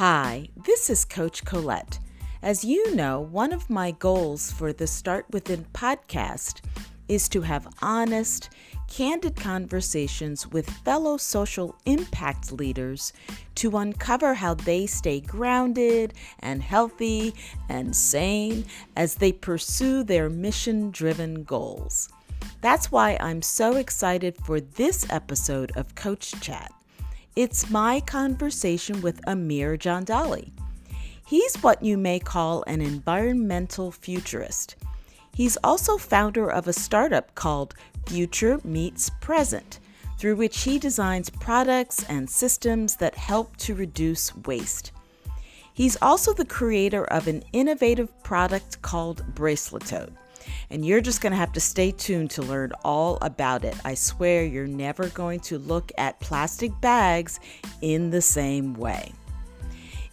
Hi, this is Coach Colette. As you know, one of my goals for the Start Within podcast is to have honest, candid conversations with fellow social impact leaders to uncover how they stay grounded and healthy and sane as they pursue their mission-driven goals. That's why I'm so excited for this episode of Coach Chat. It's my conversation with Amer Jandali. He's what you may call an environmental futurist. He's also founder of a startup called Future Meets Present, through which he designs products and systems that help to reduce waste. He's also the creator of an innovative product called Braceletote. And you're just going to have to stay tuned to learn all about it. I swear you're never going to look at plastic bags in the same way.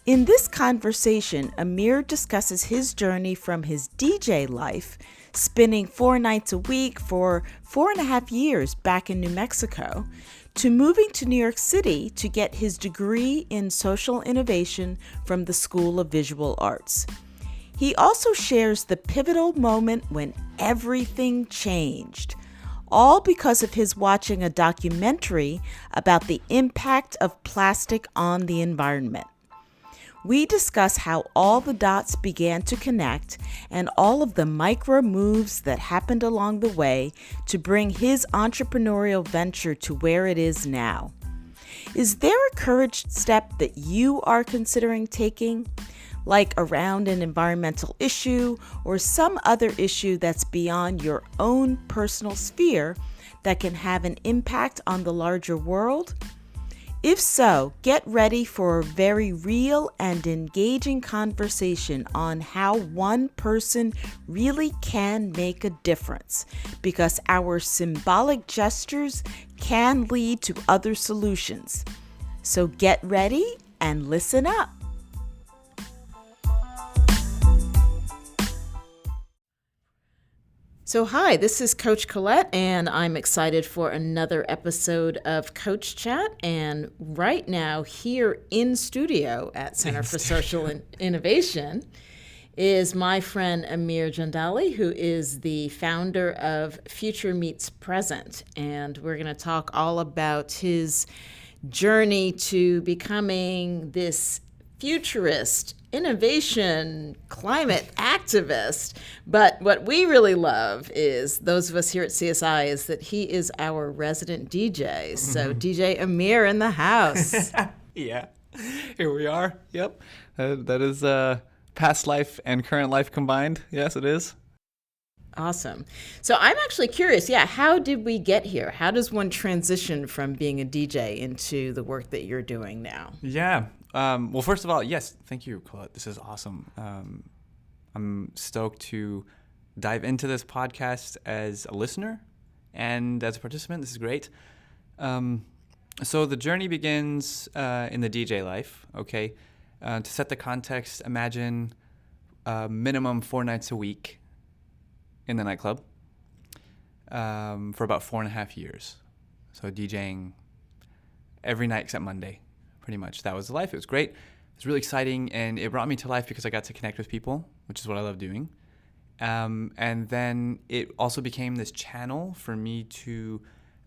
In this conversation, Amer discusses his journey from his DJ life, spinning 4 nights a week for 4.5 years back in New Mexico, to moving to New York City to get his degree in social innovation from the School of Visual Arts. He also shares the pivotal moment when everything changed, all because of his watching a documentary about the impact of plastic on the environment. We discuss how all the dots began to connect and all of the micro moves that happened along the way to bring his entrepreneurial venture to where it is now. Is there a courage step that you are considering taking? Like around an environmental issue or some other issue that's beyond your own personal sphere that can have an impact on the larger world? If so, get ready for a very real and engaging conversation on how one person really can make a difference, because our symbolic gestures can lead to other solutions. So get ready and listen up. So hi, this is Coach Colette, and I'm excited for another episode of Coach Chat. And right now, here in studio at Center for Social Innovation is my friend Amer Jandali, who is the founder of Future Meets Present. And we're going to talk all about his journey to becoming this futurist, innovation, climate activist. But what we really love is, those of us here at CSI, is that he is our resident DJ. So DJ Amer in the house. Yeah, here we are. Yep. That is past life and current life combined. Yes, it is. Awesome. So I'm actually curious, how did we get here? How does one transition from being a DJ into the work that you're doing now? Yeah. Well, first of all, yes, thank you, Colette. This is awesome. I'm stoked to dive into this podcast as a listener and as a participant. This is great. So the journey begins in the DJ life, okay? To set the context, imagine minimum 4 nights a week in the nightclub for about 4.5 years. So DJing every night except Monday. Pretty much. That was the life. It was great. It was really exciting, and it brought me to life because I got to connect with people, which is what I love doing. And then it also became this channel for me to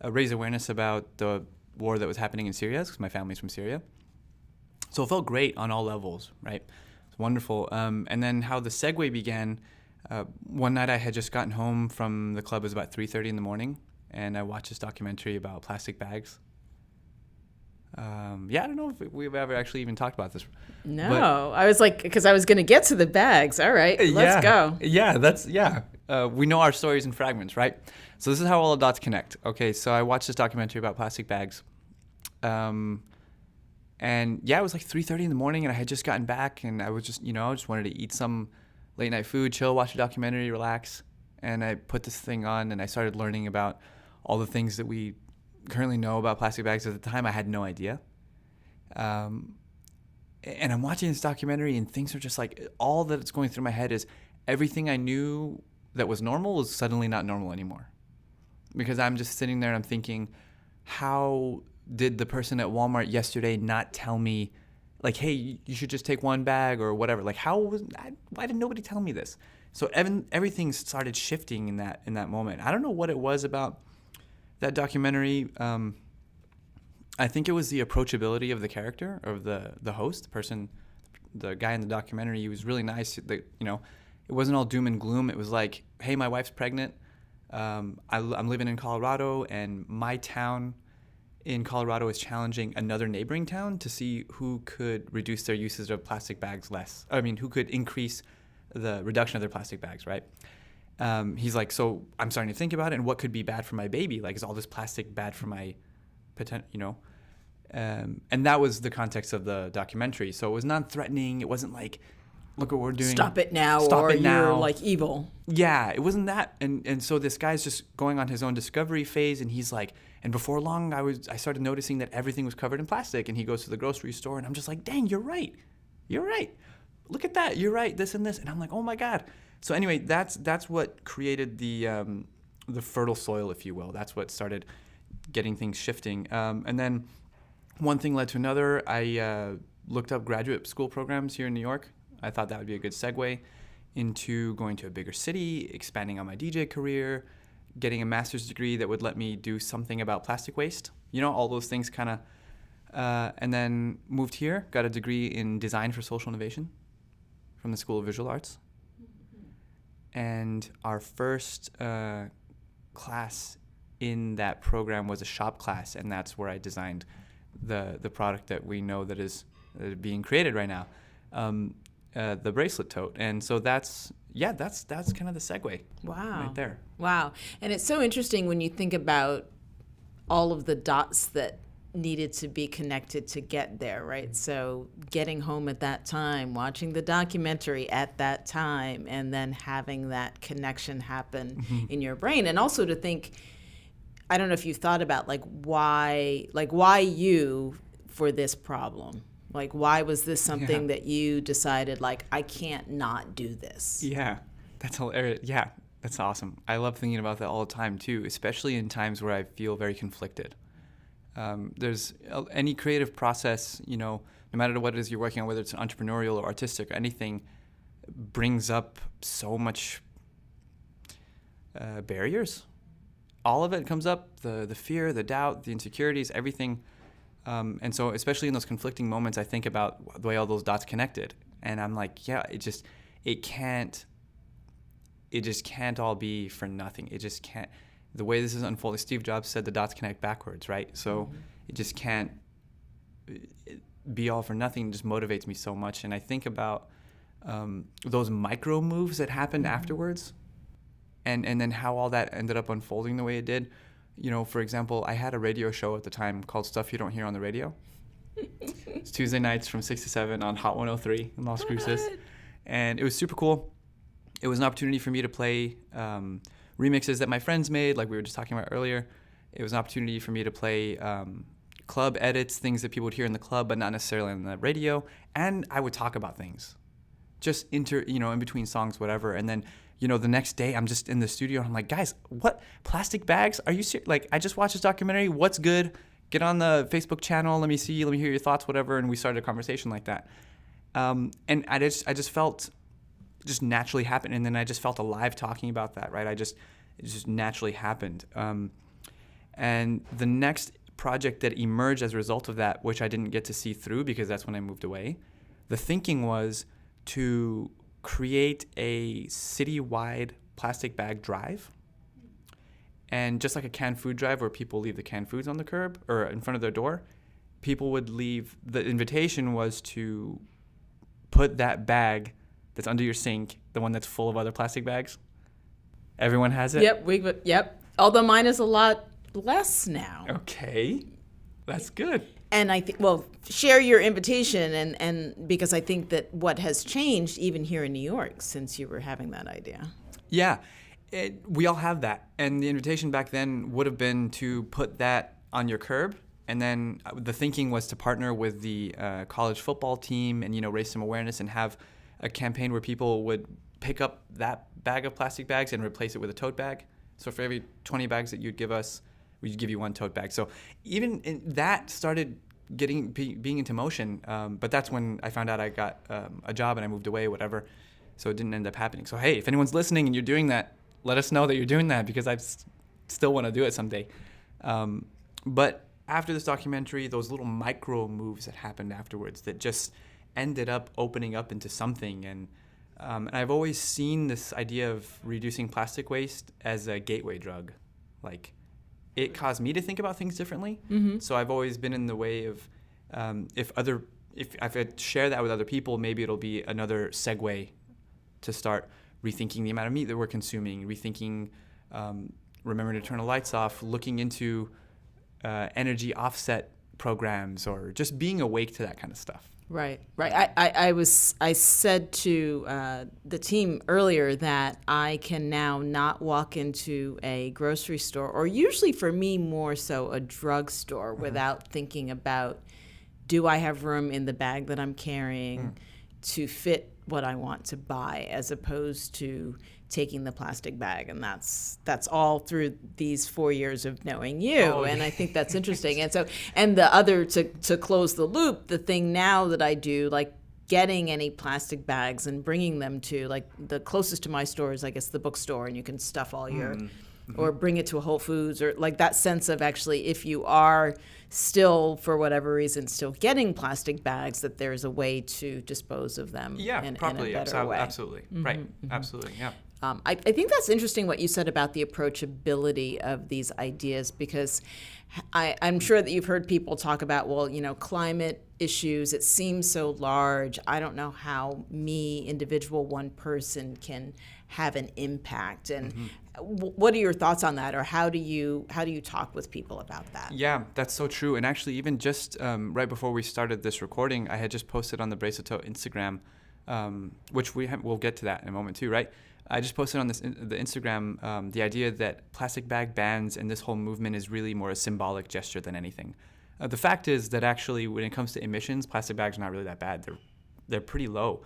raise awareness about the war that was happening in Syria, because my family's from Syria. So it felt great on all levels, right? It's wonderful. And then how the segue began, one night I had just gotten home from the club. It was about 3:30 in the morning, and I watched this documentary about plastic bags. I don't know if we've ever actually even talked about this. No, but I was like, because I was going to get to the bags. All right, let's go. We know our stories in fragments, right? So this is how all the dots connect. Okay, so I watched this documentary about plastic bags. It was like 3:30 in the morning, and I had just gotten back, and I was just, just wanted to eat some late night food, chill, watch a documentary, relax. And I put this thing on, and I started learning about all the things that we currently know about plastic bags. At the time, I had no idea. And I'm watching this documentary, and things are just like, all that's going through my head is everything I knew that was normal is suddenly not normal anymore. Because I'm just sitting there and I'm thinking, how did the person at Walmart yesterday not tell me like, hey, you should just take one bag or whatever. Like, why did nobody tell me this? So everything started shifting in that moment. I don't know what it was about that documentary. I think it was the approachability of the character, of the host, the guy in the documentary. He was really nice. It wasn't all doom and gloom. It was like, hey, my wife's pregnant. I'm living in Colorado, and my town in Colorado is challenging another neighboring town to see who could reduce their usage of plastic bags less. I mean, who could increase the reduction of their plastic bags, right? He's like, so I'm starting to think about it, and what could be bad for my baby? Like, is all this plastic bad for my potential, and that was the context of the documentary. So it was non-threatening. It wasn't like, look what we're doing. Stop it now, you're like evil. Yeah, it wasn't that. And so this guy's just going on his own discovery phase, and he's like, and before long, I started noticing that everything was covered in plastic. And he goes to the grocery store, and I'm just like, dang, you're right. Look at that. You're right. This and this. And I'm like, oh my God. So anyway, that's what created the fertile soil, if you will. That's what started getting things shifting. And then one thing led to another. I looked up graduate school programs here in New York. I thought that would be a good segue into going to a bigger city, expanding on my DJ career, getting a master's degree that would let me do something about plastic waste. All those things kind of. And then moved here, got a degree in design for social innovation from the School of Visual Arts. And our first class in that program was a shop class, and that's where I designed the product that we know that is being created right now, the bracelet tote. And so that's kind of the segue. Wow. Right there. Wow. And it's so interesting when you think about all of the dots that needed to be connected to get there, right? So getting home at that time, watching the documentary at that time, and then having that connection happen in your brain. And also to think, I don't know if you thought about why you for this problem? Like, why was this something that you decided, I can't not do this? Yeah, that's hilarious. Yeah, that's awesome. I love thinking about that all the time too, especially in times where I feel very conflicted. There's any creative process, no matter what it is you're working on, whether it's entrepreneurial or artistic or anything, brings up so much barriers. All of it comes up, the fear, the doubt, the insecurities, everything. And so especially in those conflicting moments, I think about the way all those dots connected. And I'm like, yeah, it just can't all be for nothing. It just can't. The way this is unfolding, Steve Jobs said the dots connect backwards, right? So it just can't be all for nothing. It just motivates me so much. And I think about those micro moves that happened afterwards, and then how all that ended up unfolding the way it did. For example, I had a radio show at the time called Stuff You Don't Hear on the Radio. It's Tuesday nights from 6 to 7 on Hot 103 in Las Cruces. And it was super cool. It was an opportunity for me to play remixes that my friends made, like we were just talking about earlier. It was an opportunity for me to play club edits, things that people would hear in the club, but not necessarily on the radio. And I would talk about things, just in between songs, whatever. And then, the next day I'm just in the studio and I'm like, guys, what? Plastic bags? Are you serious? Like, I just watched this documentary. What's good? Get on the Facebook channel. Let me hear your thoughts, whatever. And we started a conversation like that. And I just felt just naturally happened. And then I just felt alive talking about that, right? It just naturally happened. And the next project that emerged as a result of that, which I didn't get to see through because that's when I moved away, the thinking was to create a citywide plastic bag drive. And just like a canned food drive where people leave the canned foods on the curb or in front of their door, people would leave. The invitation was to put that bag that's under your sink, the one that's full of other plastic bags. Everyone has it? Yep. Although mine is a lot less now. Okay. That's good. And I think, share your invitation and because I think that what has changed even here in New York since you were having that idea. Yeah. We all have that. And the invitation back then would have been to put that on your curb. And then the thinking was to partner with the college football team and, raise some awareness and have a campaign where people would pick up that bag of plastic bags and replace it with a tote bag. So for every 20 bags that you'd give us, we'd give you one tote bag. So even that started being into motion. But that's when I found out I got a job and I moved away, whatever. So it didn't end up happening. So, hey, if anyone's listening and you're doing that, let us know that you're doing that, because I still want to do it someday. But after this documentary, those little micro moves that happened afterwards that just ended up opening up into something. And I've always seen this idea of reducing plastic waste as a gateway drug. Like, it caused me to think about things differently. Mm-hmm. So I've always been in the way of if I share that with other people, maybe it'll be another segue to start rethinking the amount of meat that we're consuming, rethinking remembering to turn the lights off, looking into energy offset programs, or just being awake to that kind of stuff. Right. I said to the team earlier that I can now not walk into a grocery store, or usually for me more so a drugstore, without thinking about, do I have room in the bag that I'm carrying to fit what I want to buy, as opposed to taking the plastic bag. And that's all through these 4 years of knowing you. And I think that's interesting. And the other, to close the loop, the thing now that I do, like getting any plastic bags and bringing them to, like, the closest to my store is, I guess, the bookstore, and you can stuff all your, or bring it to a Whole Foods, or like that sense of, actually, if you are still, for whatever reason, still getting plastic bags, that there's a way to dispose of them properly, in a better way. Absolutely. Mm-hmm, right. Mm-hmm. Absolutely. Yeah. I think that's interesting what you said about the approachability of these ideas, because I'm sure that you've heard people talk about, well, climate issues, it seems so large. I don't know how individual one person, can have an impact. And what are your thoughts on that, or how do you talk with people about that? Yeah, that's so true. And actually, even just right before we started this recording, I had just posted on the Braceto Instagram, which we'll get to that in a moment too, right? I just posted on the Instagram the idea that plastic bag bans and this whole movement is really more a symbolic gesture than anything. The fact is that actually, when it comes to emissions, plastic bags are not really that bad. They're pretty low.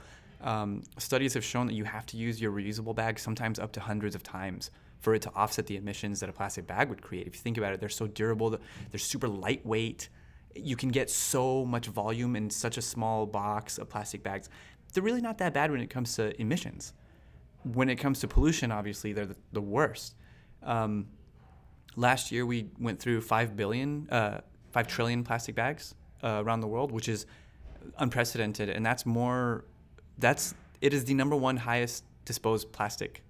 Studies have shown that you have to use your reusable bag sometimes up to hundreds of times for it to offset the emissions that a plastic bag would create. If you think about it, they're so durable, they're super lightweight. You can get so much volume in such a small box of plastic bags. They're really not that bad when it comes to emissions. When it comes to pollution, obviously, they're the worst. Last year, we went through 5 trillion plastic bags around the world, which is unprecedented. And it is the number one highest disposed plastic.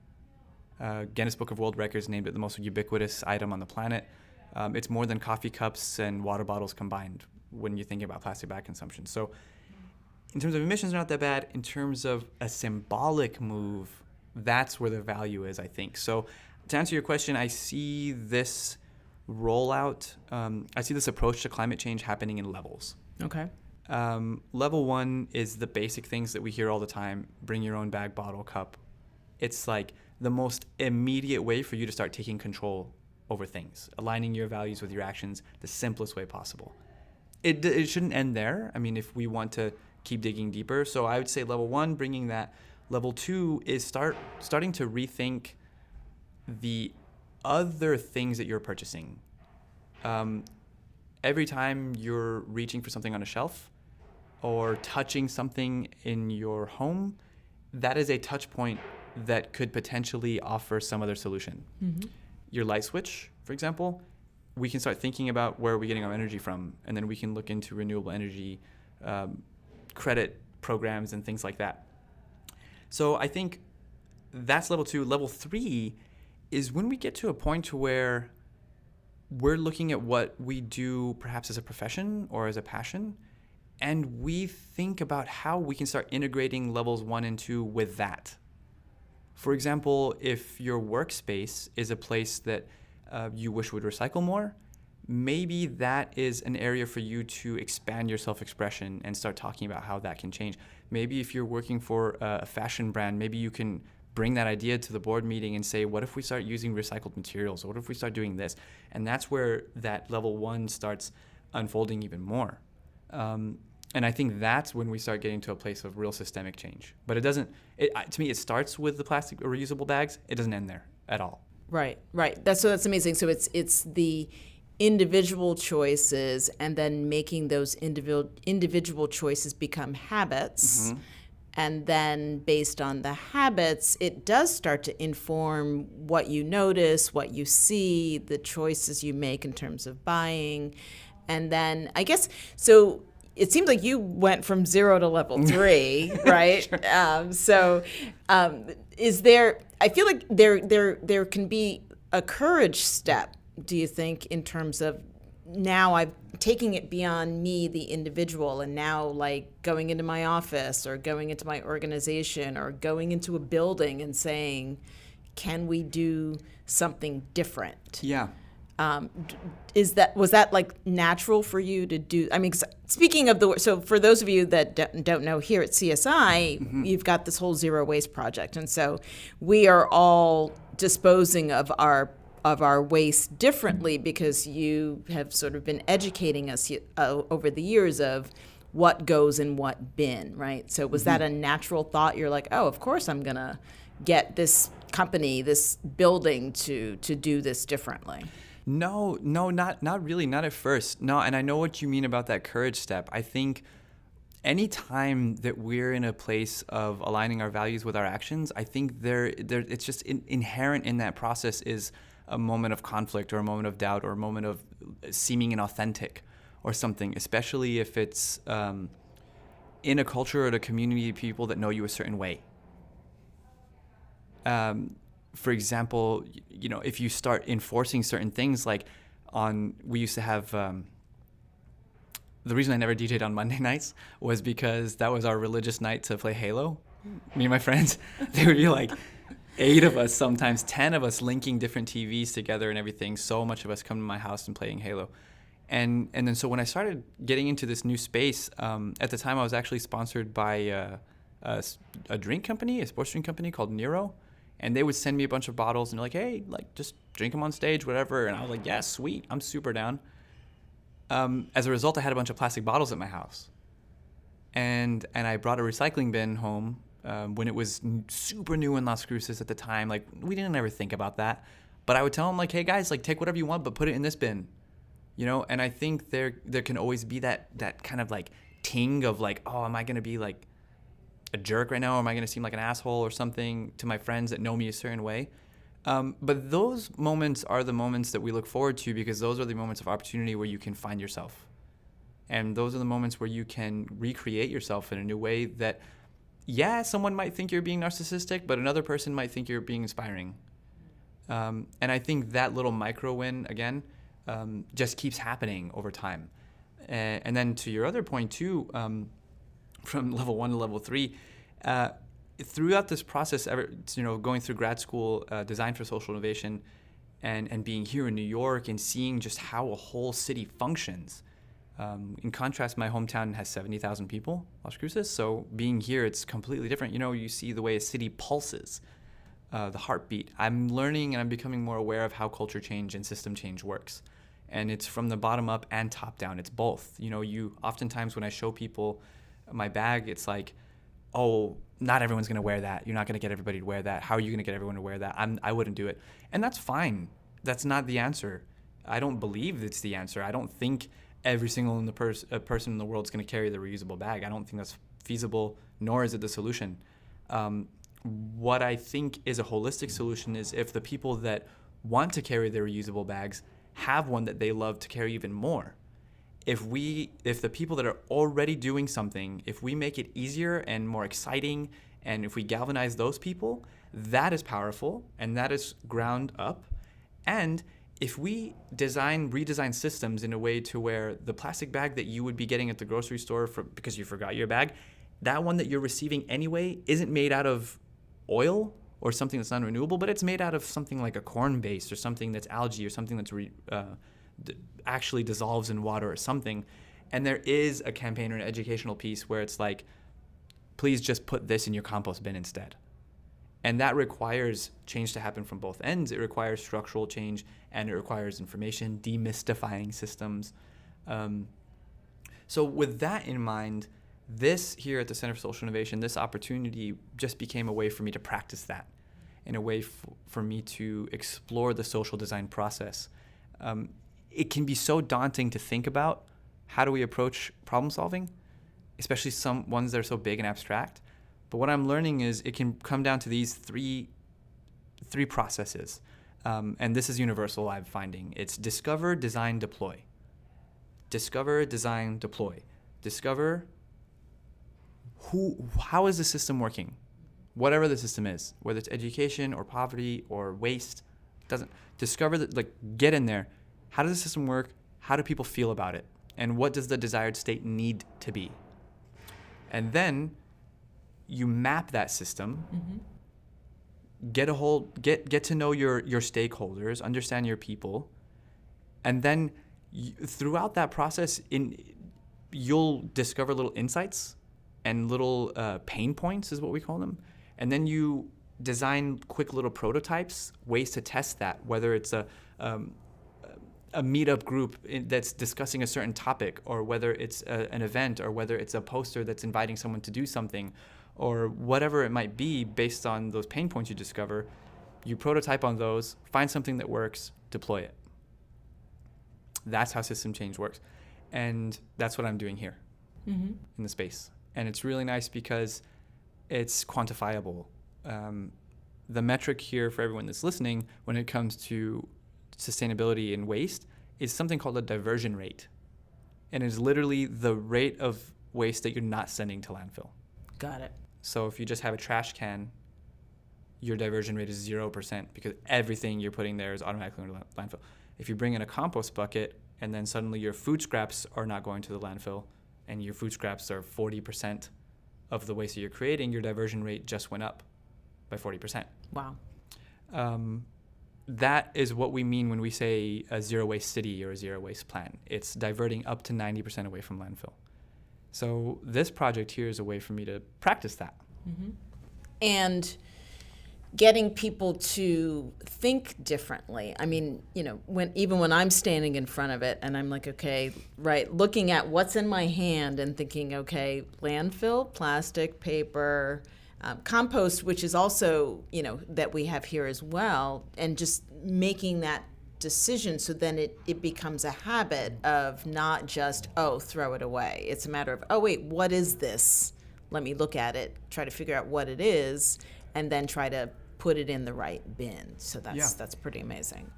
Guinness Book of World Records named it the most ubiquitous item on the planet. It's more than coffee cups and water bottles combined when you think about plastic bag consumption. So in terms of emissions, they're not that bad. In terms of a symbolic move, that's where the value is, I think. So to answer your question, I see this rollout, I see this approach to climate change happening in levels. Okay. Level 1 is the basic things that we hear all the time. Bring your own bag, bottle, cup. It's like the most immediate way for you to start taking control over things, aligning your values with your actions the simplest way possible. It shouldn't end there. I mean, if we want to keep digging deeper. So I would say level 1, bringing that. Level 2 is starting to rethink the other things that you're purchasing. Every time you're reaching for something on a shelf or touching something in your home, that is a touch point that could potentially offer some other solution. Mm-hmm. Your light switch, for example, we can start thinking about where are we getting our energy from, and then we can look into renewable energy credit programs and things like that. So I think that's level 2. Level 3 is when we get to a point to where we're looking at what we do perhaps as a profession or as a passion, and we think about how we can start integrating levels 1 and 2 with that. For example, if your workspace is a place that you wish would recycle more, maybe that is an area for you to expand your self-expression and start talking about how that can change. Maybe if you're working for a fashion brand, maybe you can bring that idea to the board meeting and say, what if we start using recycled materials? Or what if we start doing this? And that's where that level 1 starts unfolding even more. And I think that's when we start getting to a place of real systemic change. But to me, it starts with the plastic or reusable bags. It doesn't end there at all. Right. That's amazing. So it's the individual choices and then making those individual choices become habits. And then based on the habits, it does start to inform what you notice, what you see, the choices you make in terms of buying. And then I guess, so it seems like you went from 0 to level 3, right? Sure. Is there, I feel like there can be a courage step, do you think, in terms of now I'm taking it beyond me, the individual, and now like going into my office or going into my organization or going into a building and saying, can we do something different? Yeah. Was that like natural for you to do? I mean, speaking of so for those of you that don't know, here at CSI, you've got this whole zero waste project. And so we are all disposing of our waste differently because you have sort of been educating us over the years of what goes in what bin, right? So was that a natural thought? You're like, oh, of course I'm going to get this company, this building to do this differently. No, not really, not at first. No, and I know what you mean about that courage step. I think any time that we're in a place of aligning our values with our actions, I think it's just inherent in that process is a moment of conflict or a moment of doubt or a moment of seeming inauthentic or something, especially if it's in a culture or a community of people that know you a certain way. For example, if you start enforcing certain things, like we used to have, the reason I never DJ'd on Monday nights was because that was our religious night to play Halo. Me and my friends, they would be like 8 of us, sometimes 10 of us, linking different TVs together and everything. So much of us come to my house and playing Halo. And then so when I started getting into this new space, at the time I was actually sponsored by a drink company, a sports drink company called Nero. And they would send me a bunch of bottles and they're like, hey, like just drink them on stage, whatever. And I was like, yeah, sweet. I'm super down. As a result, I had a bunch of plastic bottles at my house. And I brought a recycling bin home when it was super new in Las Cruces at the time. Like, we didn't ever think about that. But I would tell them, like, hey, guys, like, take whatever you want, but put it in this bin. And I think there can always be that kind of, like, ting of, like, oh, am I going to be, like, a jerk right now? Or am I going to seem like an asshole or something to my friends that know me a certain way? But those moments are the moments that we look forward to because those are the moments of opportunity where you can find yourself. And those are the moments where you can recreate yourself in a new way that, yeah, someone might think you're being narcissistic, but another person might think you're being inspiring. And I think that little micro win, again, just keeps happening over time. And then to your other point, too, from level 1 to level 3, throughout this process, going through grad school, design for social innovation, and being here in New York and seeing just how a whole city functions. In contrast, my hometown has 70,000 people, Las Cruces, so being here, it's completely different. You see the way a city pulses, the heartbeat. I'm learning and I'm becoming more aware of how culture change and system change works. And it's from the bottom up and top down. It's both. Oftentimes when I show people my bag, it's like, oh, not everyone's going to wear that. You're not going to get everybody to wear that. How are you going to get everyone to wear that? I wouldn't do it. And that's fine. That's not the answer. I don't believe it's the answer. I don't think every single person in the world is going to carry the reusable bag. I don't think that's feasible, nor is it the solution. What I think is a holistic solution is if the people that want to carry their reusable bags have one that they love to carry even more. If the people that are already doing something, if we make it easier and more exciting, and if we galvanize those people, that is powerful and that is ground up. And if we redesign systems in a way to where the plastic bag that you would be getting at the grocery store because you forgot your bag, that one that you're receiving anyway isn't made out of oil or something that's non-renewable, but it's made out of something like a corn base or something that's algae or something that's actually dissolves in water or something. And there is a campaign or an educational piece where it's like, please just put this in your compost bin instead. And that requires change to happen from both ends. It requires structural change and it requires information, demystifying systems. So with that in mind, this here at the Center for Social Innovation, this opportunity just became a way for me to practice that, in a way for me to explore the social design process. it can be so daunting to think about how do we approach problem solving, especially some ones that are so big and abstract. But what I'm learning is it can come down to these three processes. And this is universal, I'm finding. It's discover, design, deploy. Discover, design, deploy. Discover how is the system working? Whatever the system is, whether it's education or poverty or waste, doesn't discover that, like, get in there. How does the system work? How do people feel about it? And what does the desired state need to be? And then you map that system, get to know your stakeholders, understand your people, and then throughout that process, you'll discover little insights and little pain points is what we call them. And then you design quick little prototypes, ways to test that, whether it's a meetup group that's discussing a certain topic, or whether it's an event, or whether it's a poster that's inviting someone to do something, or whatever it might be based on those pain points you discover. You prototype on those, find something that works, deploy it. That's how system change works. And that's what I'm doing here in the space. And it's really nice because it's quantifiable. The metric here for everyone that's listening when it comes to sustainability and waste is something called a diversion rate. And it's literally the rate of waste that you're not sending to landfill. Got it. So if you just have a trash can, your diversion rate is 0% because everything you're putting there is automatically going to landfill. If you bring in a compost bucket and then suddenly your food scraps are not going to the landfill and your food scraps are 40% of the waste that you're creating, your diversion rate just went up by 40%. Wow. That is what we mean when we say a zero waste city or a zero waste plan. It's diverting up to 90% away from landfill. So this project here is a way for me to practice that. And getting people to think differently. I mean, when I'm standing in front of it and I'm like, okay, right, looking at what's in my hand and thinking, okay, landfill, plastic, paper, compost, which is also, that we have here as well, and just making that decision so then it becomes a habit of not just, throw it away. It's a matter of, wait, what is this? Let me look at it, try to figure out what it is, and then try to put it in the right bin. So that's pretty amazing.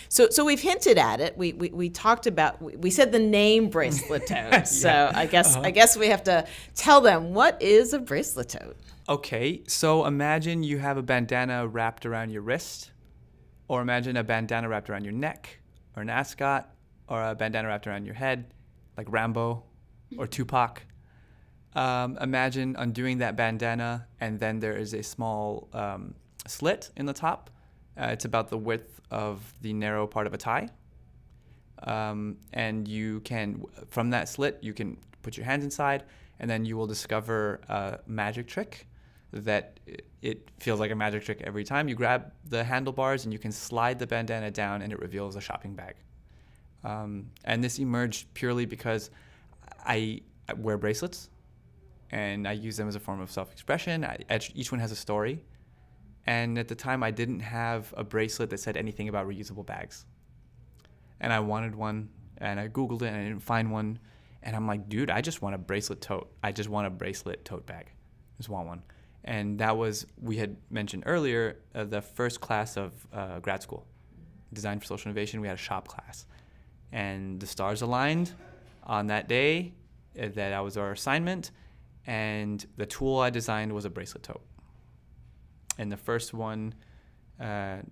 So we've hinted at it. We talked about, we said the name bracelet tote. So I guess we have to tell them, what is a bracelet tote? Okay, so imagine you have a bandana wrapped around your wrist, or imagine a bandana wrapped around your neck, or an ascot, or a bandana wrapped around your head, like Rambo or Tupac. Imagine undoing that bandana, and then there is a small slit in the top. It's about the width of the narrow part of a tie. And you can, from that slit, you can put your hands inside, and then you will discover a magic trick that it feels like a magic trick every time. You grab the handlebars and you can slide the bandana down and it reveals a shopping bag. And this emerged purely because I wear bracelets and I use them as a form of self-expression. Each one has a story. And at the time I didn't have a bracelet that said anything about reusable bags. And I wanted one, and I Googled it and I didn't find one. And I'm like, dude, I just want a bracelet tote. I just want a bracelet tote bag. I just want one. And that was, we had mentioned earlier, the first class of grad school, Design for Social Innovation. We had a shop class. And the stars aligned on that day that was our assignment. And the tool I designed was a bracelet tote. And the first one, I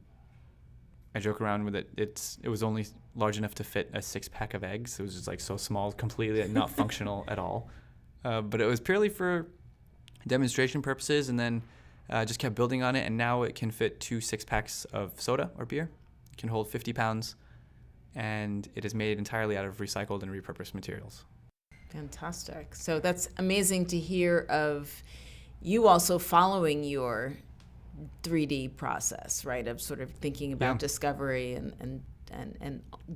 joke around with it. It was only large enough to fit a 6-pack of eggs. It was just like so small, completely not functional at all. But it was purely for demonstration purposes, and then just kept building on it. And now it can fit 2 6-packs of soda or beer. It can hold 50 pounds, and it is made entirely out of recycled and repurposed materials. Fantastic. So that's amazing to hear of you also following your 3D process, right? Of sort of thinking about discovery and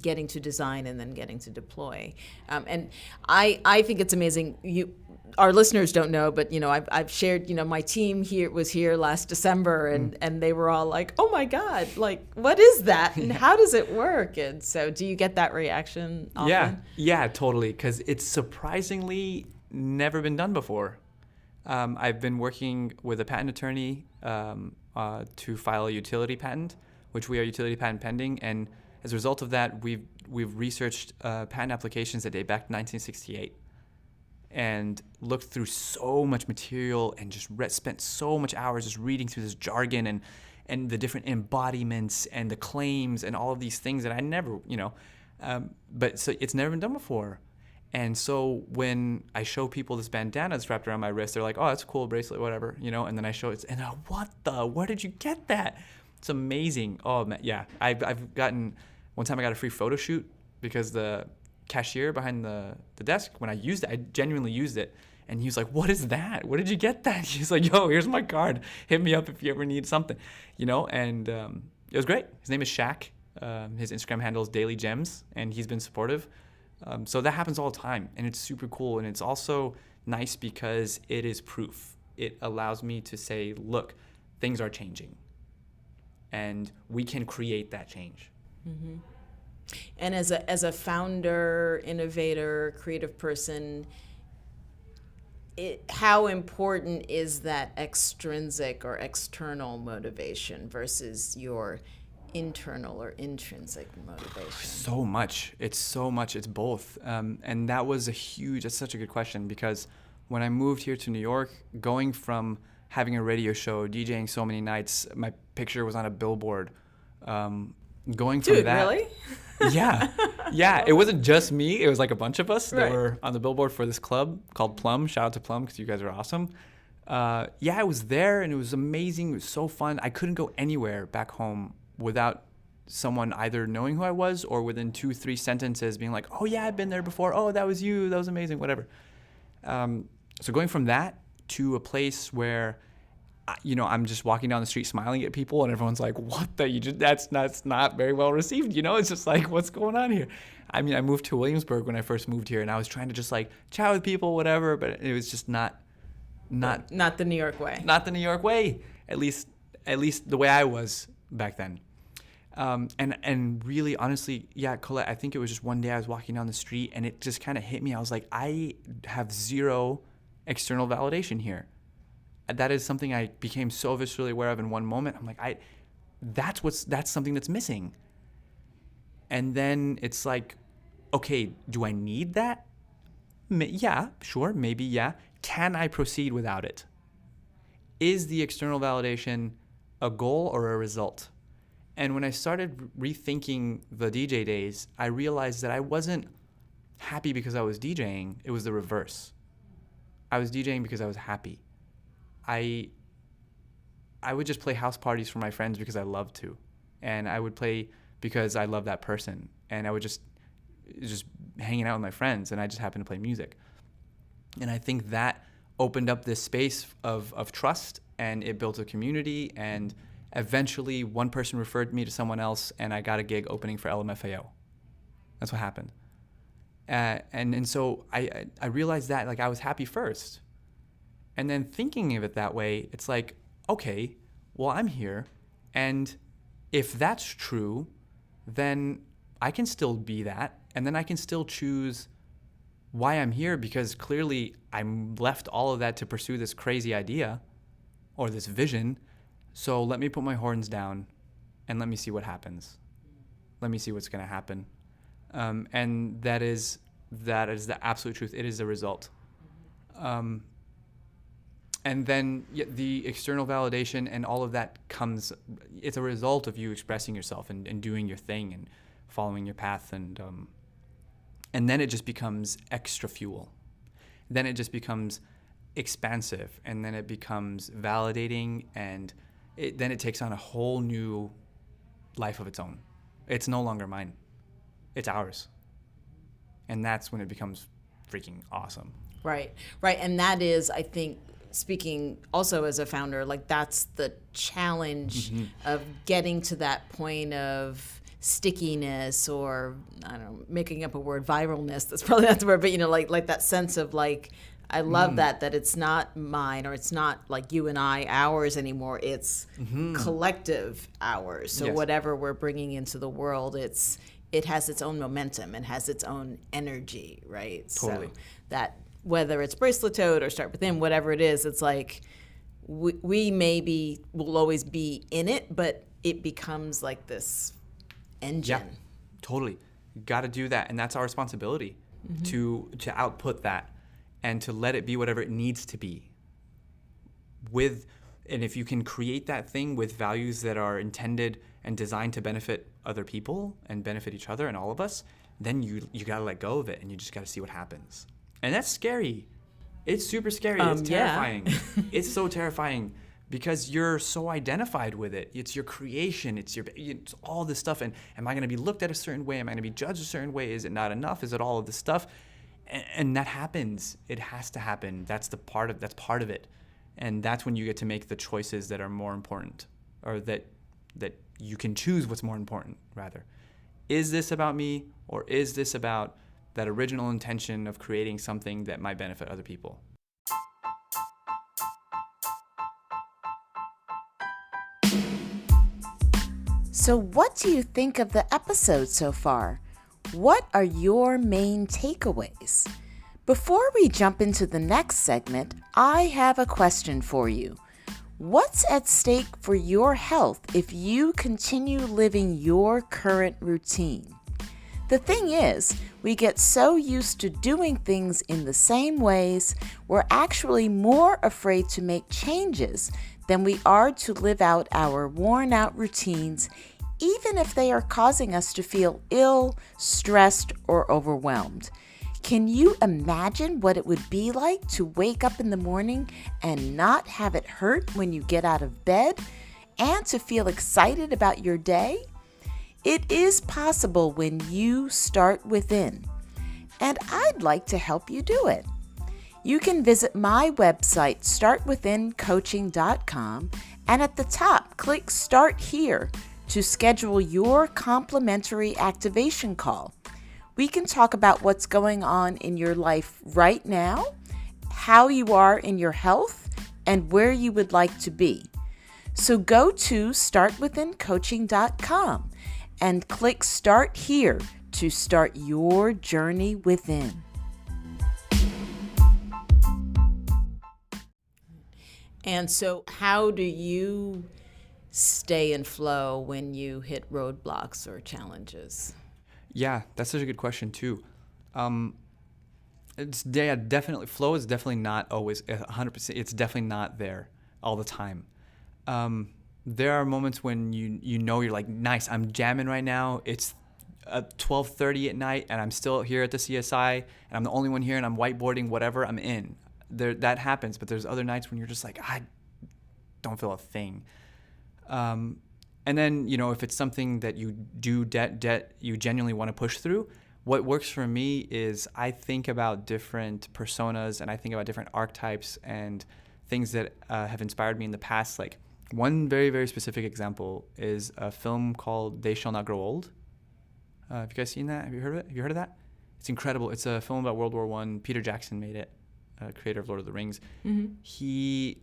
getting to design and then getting to deploy. And I think it's amazing. our listeners don't know, but I've shared, my team was here last December, and they were all like, "Oh my God, like what is that, and how does it work?" And so, do you get that reaction often? Yeah, totally, because it's surprisingly never been done before. I've been working with a patent attorney to file a utility patent, which we are utility patent pending, and as a result of that, we've researched patent applications that date back to 1968. And looked through so much material and just spent so much hours just reading through this jargon and the different embodiments and the claims and all of these things that I never, but so it's never been done before. And so when I show people this bandana that's wrapped around my wrist, they're like, "Oh, that's a cool bracelet, whatever," and then I show it, and where did you get that? It's amazing. Oh man, yeah. I've gotten, one time I got a free photo shoot because the cashier behind the desk, when I used it, I genuinely used it, and he was like, "What is that? Where did you get that?" He's like, "Yo, here's my card. Hit me up if you ever need something," and it was great. His name is Shaq. His Instagram handle is Daily Gems, and he's been supportive. So that happens all the time, and it's super cool, and it's also nice because it is proof. It allows me to say, look, things are changing, and we can create that change. Mm-hmm. And as a founder, innovator, creative person, how important is that extrinsic or external motivation versus your internal or intrinsic motivation? So much. It's both. And that's such a good question, because when I moved here to New York, going from having a radio show, DJing so many nights, my picture was on a billboard. Going from that. Really? Yeah. It wasn't just me. It was like a bunch of us that Right. were on the billboard for this club called Plum. Shout out to Plum, because you guys are awesome. I was there, and it was amazing. It was so fun. I couldn't go anywhere back home without someone either knowing who I was or within 2-3 sentences being like, "Oh yeah, I've been there before. Oh, that was you. That was amazing." Whatever. So going from that to a place where, I'm just walking down the street smiling at people, and everyone's like, "What the? That's not very well received." It's just like, what's going on here? I mean, I moved to Williamsburg when I first moved here, and I was trying to just like chat with people, whatever, but it was just not the New York way. Not the New York way. At least the way I was back then. And really, honestly, yeah, Colette, I think it was just one day I was walking down the street, and it just kind of hit me. I was like, I have zero external validation here. That is something I became so viscerally aware of in one moment. I'm like, that's something that's missing. And then it's like, okay, do I need that? Yeah, sure, maybe, yeah. Can I proceed without it? Is the external validation a goal or a result? And when I started rethinking the DJ days, I realized that I wasn't happy because I was DJing. It was the reverse. I was DJing because I was happy. I would just play house parties for my friends because I loved to. And I would play because I loved that person. And I would just hanging out with my friends, and I just happened to play music. And I think that opened up this space of trust, and it built a community, and eventually one person referred me to someone else, and I got a gig opening for LMFAO. That's what happened. And so I realized that, like, I was happy first. And then thinking of it that way, it's like, okay, well, I'm here, and if that's true, then I can still be that, and then I can still choose why I'm here, because clearly I'm left all of that to pursue this crazy idea or this vision. So let me put my horns down and let me see what happens. Let me see what's going to happen. And that is the absolute truth. It is the result. And then the external validation and all of that comes, it's a result of you expressing yourself and doing your thing and following your path. And then it just becomes extra fuel. Then it just becomes expansive, and then it becomes validating, and then it takes on a whole new life of its own. It's no longer mine. It's ours. And that's when it becomes freaking awesome. Right. And that is, I think, speaking also as a founder, like, that's the challenge of getting to that point of stickiness, or I don't know, making up a word, viralness. That's probably not the word, but like that sense of like, I love that it's not mine, or it's not like you and I, ours anymore. It's collective ours. So Yes. whatever we're bringing into the world, it has its own momentum and has its own energy, right? Totally. So that whether it's bracelet toad or start within, whatever it is, it's like we maybe will always be in it, but it becomes like this engine. Yeah, totally. Got to do that, and that's our responsibility to output that and to let it be whatever it needs to be. And if you can create that thing with values that are intended and designed to benefit other people and benefit each other and all of us, then you got to let go of it, and you just got to see what happens. And that's scary. It's super scary. It's terrifying. It's so terrifying because you're so identified with it. It's your creation. It's all this stuff. And am I going to be looked at a certain way? Am I going to be judged a certain way? Is it not enough? Is it all of this stuff? And that happens. It has to happen. That's part of it. And that's when you get to make the choices that are more important, or that you can choose what's more important, rather. Is this about me, or is this about that original intention of creating something that might benefit other people? So what do you think of the episode so far? What are your main takeaways? Before we jump into the next segment, I have a question for you. What's at stake for your health if you continue living your current routine? The thing is, we get so used to doing things in the same ways, we're actually more afraid to make changes than we are to live out our worn-out routines, even if they are causing us to feel ill, stressed, or overwhelmed. Can you imagine what it would be like to wake up in the morning and not have it hurt when you get out of bed, and to feel excited about your day? It is possible when you start within, and I'd like to help you do it. You can visit my website, startwithincoaching.com, and at the top, click Start Here to schedule your complimentary activation call. We can talk about what's going on in your life right now, how you are in your health, and where you would like to be. So go to startwithincoaching.com and click Start Here to start your journey within. And so how do you stay in flow when you hit roadblocks or challenges? Yeah, that's such a good question too. Definitely. Flow is definitely not always 100%. It's definitely not there all the time. There are moments when you're like, nice, I'm jamming right now. It's 12:30 at night, and I'm still here at the CSI, and I'm the only one here, and I'm whiteboarding whatever I'm in. That happens, but there's other nights when you're just like, I don't feel a thing. And then, if it's something that you do you genuinely want to push through, what works for me is I think about different personas, and I think about different archetypes and things that have inspired me in the past. Like, one very, very specific example is a film called They Shall Not Grow Old. Have you guys seen that? Have you heard of that? It's incredible. It's a film about World War I. Peter Jackson made it, creator of Lord of the Rings. Mm-hmm. He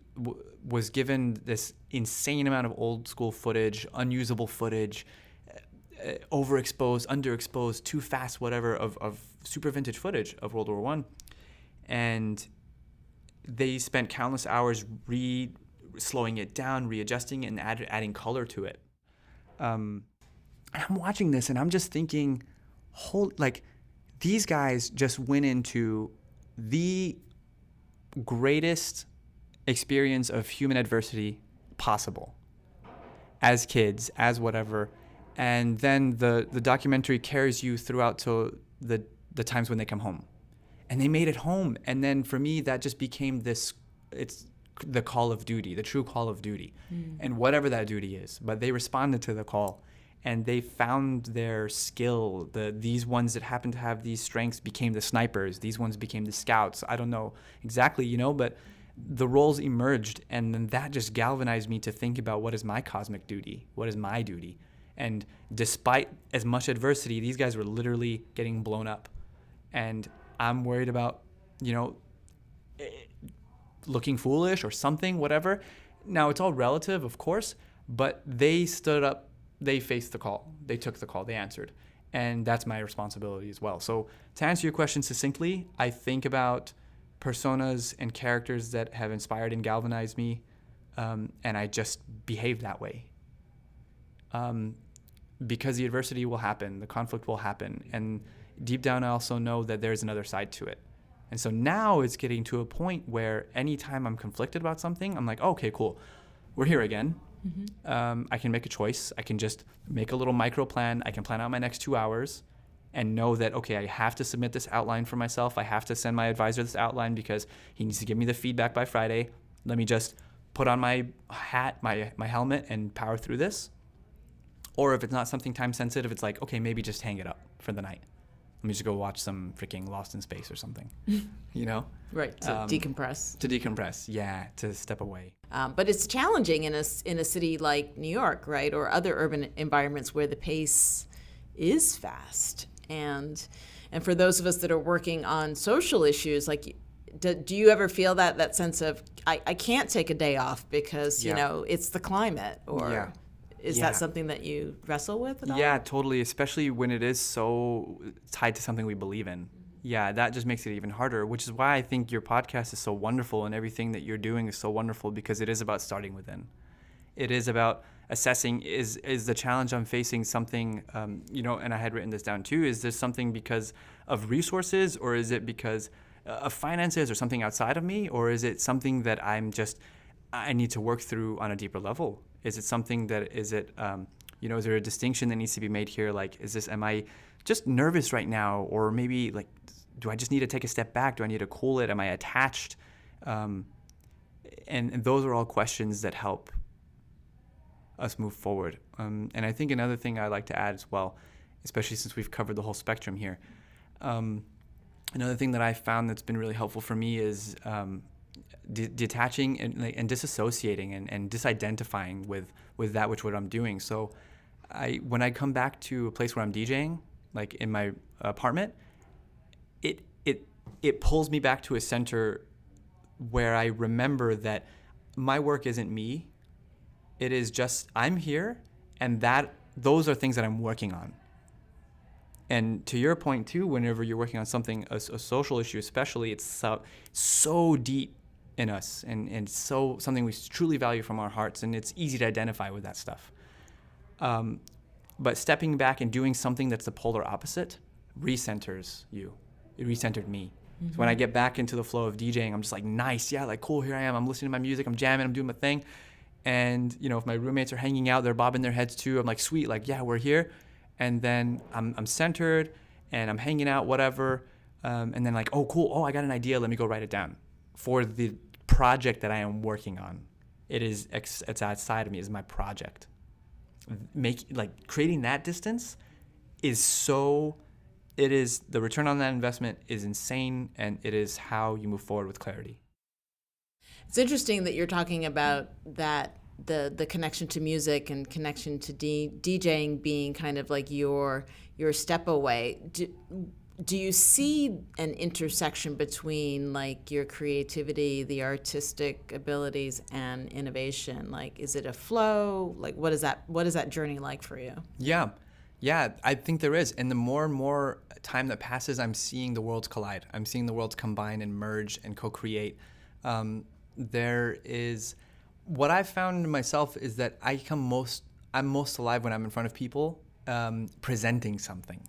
was given this insane amount of old school footage, unusable footage, overexposed, underexposed, too fast, whatever, of super vintage footage of World War I. And they spent countless hours slowing it down, readjusting it, and adding color to it. And I'm watching this, and I'm just thinking, these guys just went into the greatest experience of human adversity possible as kids, as whatever. And then the documentary carries you throughout to the times when they come home. And they made it home. And then for me, that just became it's the call of duty, the true call of duty. And whatever that duty is. But they responded to the call, and they found their skill. These ones that happen to have these strengths became the snipers. These ones became the scouts. I don't know exactly, but the roles emerged, and then that just galvanized me to think about, what is my cosmic duty? What is my duty? And despite as much adversity, these guys were literally getting blown up. And I'm worried about, looking foolish or something, whatever. Now, it's all relative, of course, but they stood up, they faced the call, they took the call, they answered. And that's my responsibility as well. So to answer your question succinctly, I think about personas and characters that have inspired and galvanized me, and I just behave that way. Because the adversity will happen, the conflict will happen, and deep down I also know that there's another side to it. And so now it's getting to a point where anytime I'm conflicted about something, I'm like, okay, cool, we're here again. I can make a choice. I can just make a little micro plan. I can plan out my next 2 hours and know that, okay, I have to submit this outline for myself. I have to send my advisor this outline because he needs to give me the feedback by Friday. Let me just put on my hat, my helmet, and power through this. Or if it's not something time sensitive, it's like, okay, maybe just hang it up for the night. Let me just go watch some freaking Lost in Space or something, you know? Right, to decompress. To decompress, yeah, to step away. But it's challenging in a city like New York, right, or other urban environments where the pace is fast. And for those of us that are working on social issues, like, do you ever feel that sense of, I can't take a day off because, you know, it's the climate, or... Yeah. Is that something that you wrestle with at all? Yeah, totally, especially when it is so tied to something we believe in. Yeah, that just makes it even harder, which is why I think your podcast is so wonderful and everything that you're doing is so wonderful, because it is about starting within. It is about assessing, is the challenge I'm facing something, you know, and I had written this down too, is this something because of resources, or is it because of finances or something outside of me, or is it something that I need to work through on a deeper level? Is it something that, you know, is there a distinction that needs to be made here? Like, am I just nervous right now? Or maybe, like, do I just need to take a step back? Do I need to cool it? Am I attached? And those are all questions that help us move forward. And I think another thing I like to add as well, especially since we've covered the whole spectrum here, another thing that I found that's been really helpful for me is detaching and disassociating and disidentifying with that what I'm doing. So when I come back to a place where I'm DJing, like in my apartment, it pulls me back to a center where I remember that my work isn't me. It is just I'm here, and those are things that I'm working on. And to your point too, whenever you're working on something, a social issue especially, it's so deep in us, and so something we truly value from our hearts, and it's easy to identify with that stuff. But stepping back and doing something that's the polar opposite recenters you. It recentered me. Mm-hmm. So when I get back into the flow of DJing, I'm just like, nice, yeah, like cool, here I am, I'm listening to my music, I'm jamming, I'm doing my thing. And you know, if my roommates are hanging out, they're bobbing their heads too, I'm like, sweet, like, yeah, we're here. And then I'm centered and I'm hanging out, whatever. And then like, oh, cool, oh, I got an idea, let me go write it down for the project that I am working on. It's outside of me, is my project. Creating that distance it is the return on that investment is insane, and it is how you move forward with clarity. It's interesting that you're talking about that the connection to music and connection to DJing being kind of like your step away. Do you see an intersection between like your creativity, the artistic abilities, and innovation? Like, is it a flow? Like, what is that journey like for you? Yeah, I think there is. And the more and more time that passes, I'm seeing the worlds collide. I'm seeing the worlds combine and merge and co-create. There is, what I've found in myself is that I'm most alive when I'm in front of people, presenting something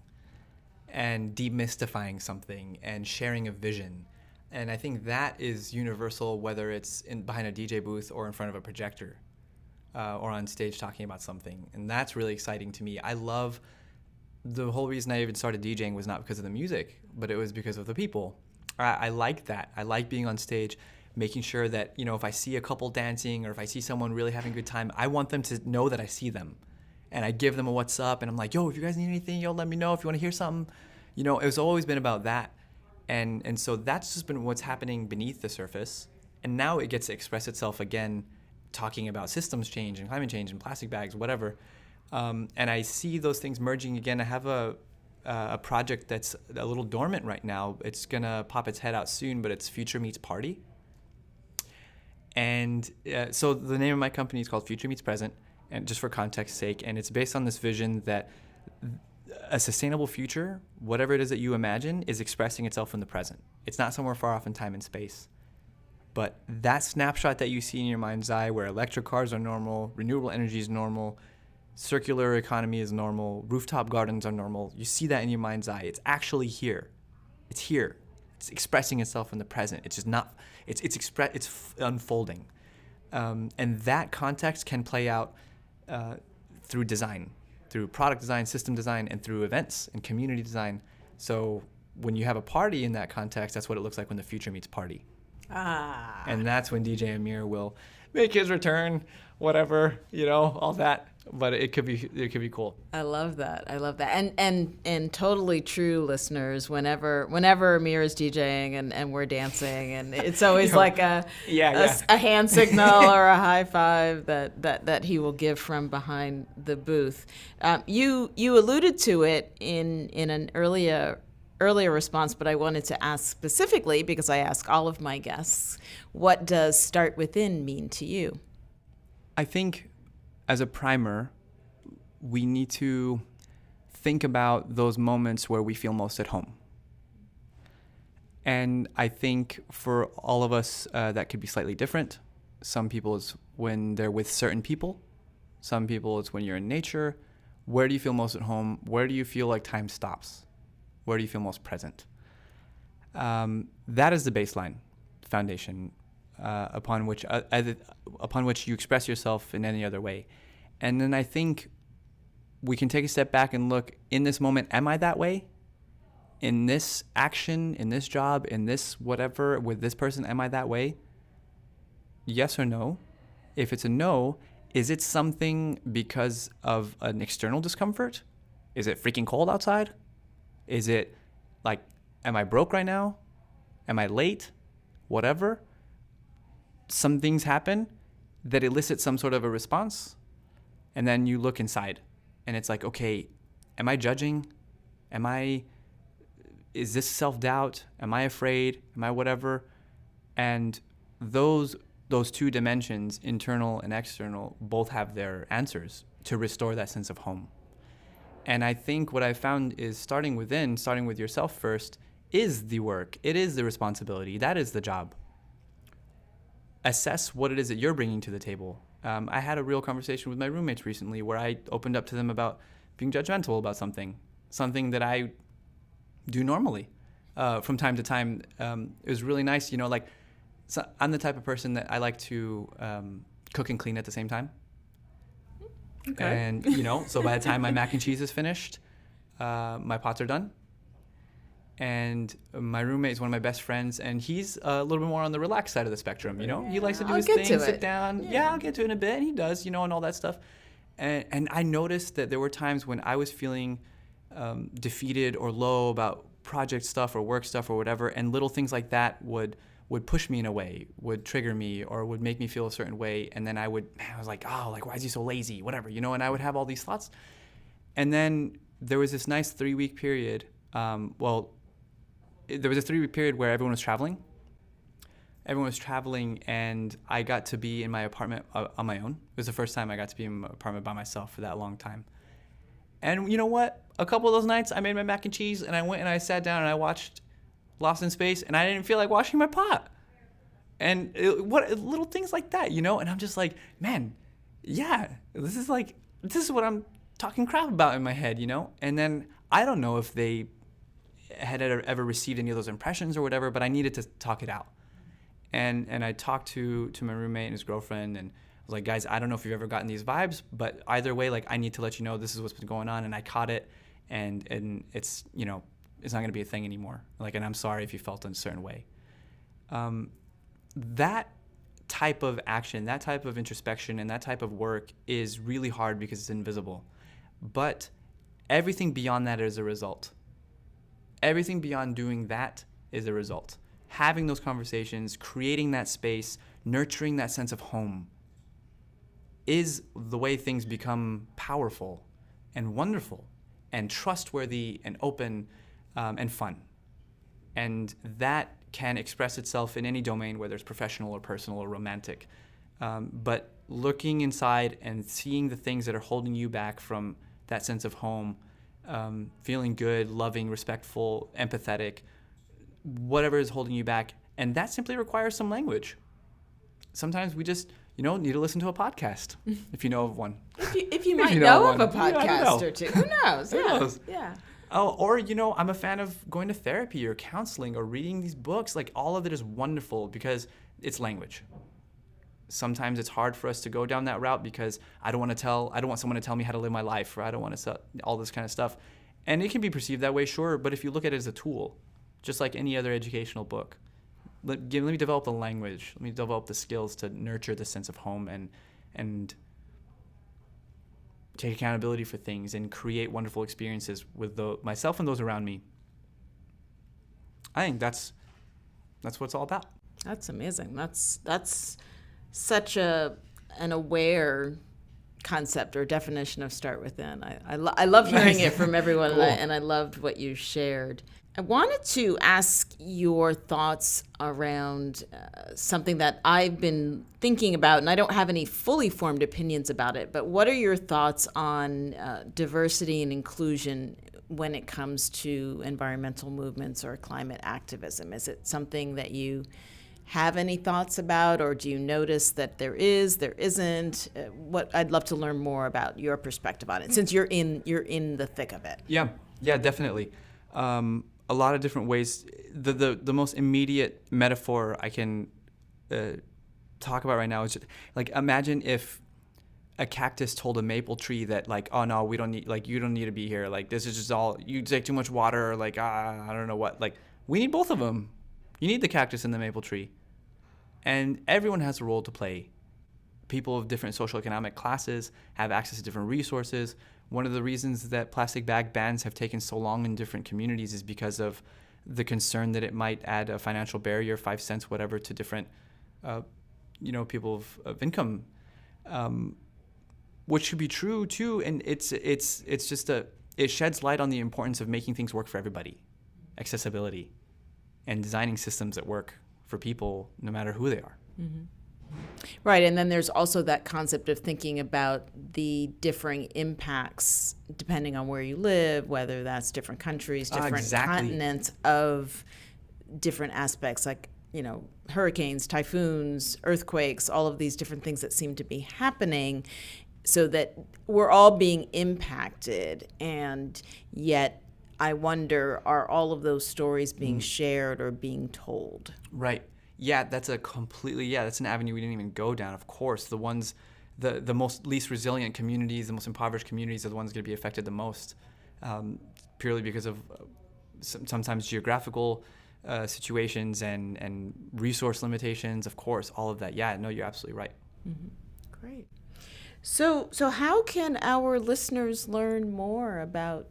and demystifying something and sharing a vision. And I think that is universal, whether it's behind a DJ booth or in front of a projector, or on stage talking about something. And that's really exciting to me. I love, the whole reason I even started DJing was not because of the music, but it was because of the people. I like that. I like being on stage, making sure that, you know, if I see a couple dancing or if I see someone really having a good time, I want them to know that I see them. And I give them a what's up, and I'm like, yo, if you guys need anything, yo, let me know if you want to hear something. You know, it's always been about that. And so that's just been what's happening beneath the surface. And now it gets to express itself again, talking about systems change and climate change and plastic bags, whatever. And I see those things merging again. I have a project that's a little dormant right now. It's going to pop its head out soon, but it's Future Meets Party. And so the name of my company is called Future Meets Present, and just for context's sake, and it's based on this vision that a sustainable future, whatever it is that you imagine, is expressing itself in the present. It's not somewhere far off in time and space. But that snapshot that you see in your mind's eye where electric cars are normal, renewable energy is normal, circular economy is normal, rooftop gardens are normal, you see that in your mind's eye. It's actually here. It's here. It's expressing itself in the present. It's just not, it's unfolding. And that context can play out through design, through product design, system design, and through events and community design. So when you have a party in that context, that's what it looks like when the future meets party. And that's when DJ Amer will make his return, whatever, all that. But it could be cool. I love that. And totally true, listeners. Whenever Amer is DJing and we're dancing, and it's always like a hand signal or a high five that he will give from behind the booth. You alluded to it in an earlier response, but I wanted to ask specifically, because I ask all of my guests, what does start within mean to you? I think as a primer, we need to think about those moments where we feel most at home. And I think for all of us, that could be slightly different. Some people it's when they're with certain people. Some people it's when you're in nature. Where do you feel most at home? Where do you feel like time stops? Where do you feel most present? That is the baseline foundation upon which you express yourself in any other way. And then I think we can take a step back and look, in this moment, am I that way? In this action, in this job, in this whatever, with this person, am I that way? Yes or no? If it's a no, is it something because of an external discomfort? Is it freaking cold outside? Is it like, am I broke right now? Am I late? Whatever. Some things happen that elicit some sort of a response. And then you look inside and it's like, okay, am I judging? Is this self-doubt? Am I afraid? Am I whatever? And those two dimensions, internal and external, both have their answers to restore that sense of home. And I think what I found is starting with yourself first, is the work. It is the responsibility. That is the job. Assess what it is that you're bringing to the table. I had a real conversation with my roommates recently where I opened up to them about being judgmental about something that I do normally from time to time. It was really nice, so I'm the type of person that I like to cook and clean at the same time. Okay. And, so by the time my mac and cheese is finished, my pots are done. And my roommate is one of my best friends, and he's a little bit more on the relaxed side of the spectrum, He likes to do his thing, sit down. Yeah, I'll get to it in a bit, and he does, and all that stuff. And I noticed that there were times when I was feeling defeated or low about project stuff or work stuff or whatever, and little things like that would push me in a way, would trigger me, or would make me feel a certain way. And then I was like, why is he so lazy? Whatever, and I would have all these thoughts. And then there was this nice 3-week period. There was a 3-week period where everyone was traveling. And I got to be in my apartment on my own. It was the first time I got to be in my apartment by myself for that long time. And you know what? A couple of those nights, I made my mac and cheese, and I went and I sat down and I watched Lost in Space, and I didn't feel like washing my pot. And little things like that, And I'm just like, man, yeah, this is what I'm talking crap about in my head, And then I don't know if they had ever received any of those impressions or whatever, but I needed to talk it out. And I talked to my roommate and his girlfriend, and I was like, guys, I don't know if you've ever gotten these vibes, but either way, I need to let you know this is what's been going on, and I caught it, and it's, it's not going to be a thing anymore. And I'm sorry if you felt in a certain way. That type of action, that type of introspection, and that type of work is really hard because it's invisible. But everything beyond that is a result. Everything beyond doing that is a result. Having those conversations, creating that space, nurturing that sense of home is the way things become powerful and wonderful and trustworthy and open and fun. And that can express itself in any domain, whether it's professional or personal or romantic. But looking inside and seeing the things that are holding you back from that sense of home, feeling good, loving, respectful, empathetic, whatever is holding you back. And that simply requires some language. Sometimes we just, need to listen to a podcast, if you know of one. If you might know of a podcast or two. Who knows? Who knows? Yeah. Oh, or, I'm a fan of going to therapy or counseling or reading these books. Like, all of it is wonderful because it's language. Sometimes it's hard for us to go down that route because I don't want someone to tell me how to live my life, or I don't want to all this kind of stuff. And it can be perceived that way, sure, but if you look at it as a tool, just like any other educational book, let me develop the language, let me develop the skills to nurture the sense of home and take accountability for things and create wonderful experiences with myself and those around me. I think that's what it's all about. That's amazing. That's such an aware concept or definition of start within. I love hearing it from everyone, cool. and I loved what you shared. I wanted to ask your thoughts around something that I've been thinking about, and I don't have any fully formed opinions about it, but what are your thoughts on diversity and inclusion when it comes to environmental movements or climate activism? Is it something that you have any thoughts about, or do you notice that there isn't? I'd love to learn more about your perspective on it, since you're in the thick of it. Yeah, definitely. A lot of different ways. The most immediate metaphor I can talk about right now is just, like, imagine if a cactus told a maple tree that, like, oh no, we don't need, like, you don't need to be here. Like, this is just all, you take too much water, or like, I don't know what. Like, we need both of them. You need the cactus and the maple tree. And everyone has a role to play. People of different socioeconomic classes have access to different resources. One of the reasons that plastic bag bans have taken so long in different communities is because of the concern that it might add a financial barrier, 5 cents, whatever, to different, people of income, which should be true too. And it's just it sheds light on the importance of making things work for everybody, accessibility, and designing systems that work for people no matter who they are. Mm-hmm. Right, and then there's also that concept of thinking about the differing impacts depending on where you live, whether that's different countries, different continents, of different aspects, like, hurricanes, typhoons, earthquakes, all of these different things that seem to be happening, so that we're all being impacted. And yet I wonder, are all of those stories being shared or being told? Right. Yeah, that's an avenue we didn't even go down. Of course, the ones, the most least resilient communities, the most impoverished communities are the ones going to be affected the most, purely because of sometimes geographical situations and resource limitations. Of course, all of that. Yeah, no, you're absolutely right. Mm-hmm. Great. So how can our listeners learn more about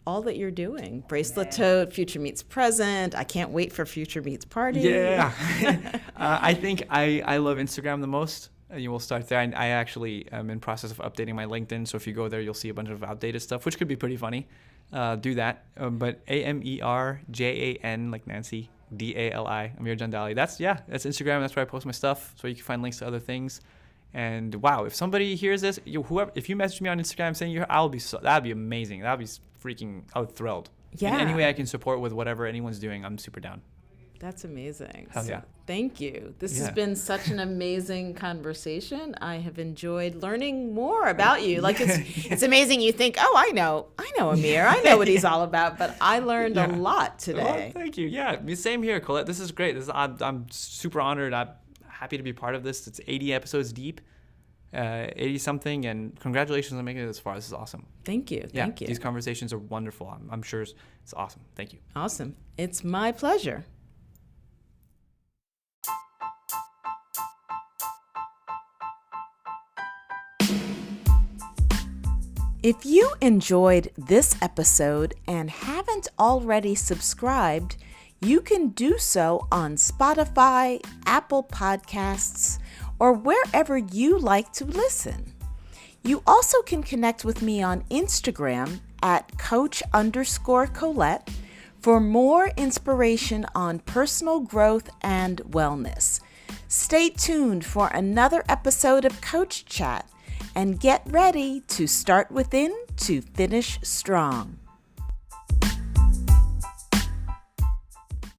all that you're doing? Bracelet Tote, Future Meets Present. I can't wait for Future Meets Party. Yeah. I think I love Instagram the most. You will start there. I actually am in process of updating my LinkedIn, so if you go there, you'll see a bunch of outdated stuff, which could be pretty funny. Do that. But AmerJan, like Nancy, DALI, Amer Jandali. That's Instagram. That's where I post my stuff, so you can find links to other things. And wow, if somebody hears this, if you message me on Instagram saying that'd be amazing. That'd be I was thrilled. Yeah. In any way I can support with whatever anyone's doing, I'm super down. That's amazing. Hell yeah. Thank you. This has been such an amazing conversation. I have enjoyed learning more about you. Like, it's amazing. You think, oh, I know Amer. I know what he's all about. But I learned a lot today. Well, thank you. Yeah, same here, Colette. This is great. I'm super honored. I'm happy to be part of this. It's 80 episodes deep. 80 something, and congratulations on making it this far. This is awesome. Thank you. Thank you. These conversations are wonderful. I'm sure it's awesome. Thank you. Awesome. It's my pleasure. If you enjoyed this episode and haven't already subscribed, you can do so on Spotify, Apple Podcasts, or wherever you like to listen. You also can connect with me on Instagram at Coach_Colette for more inspiration on personal growth and wellness. Stay tuned for another episode of Coach Chat and get ready to start within to finish strong.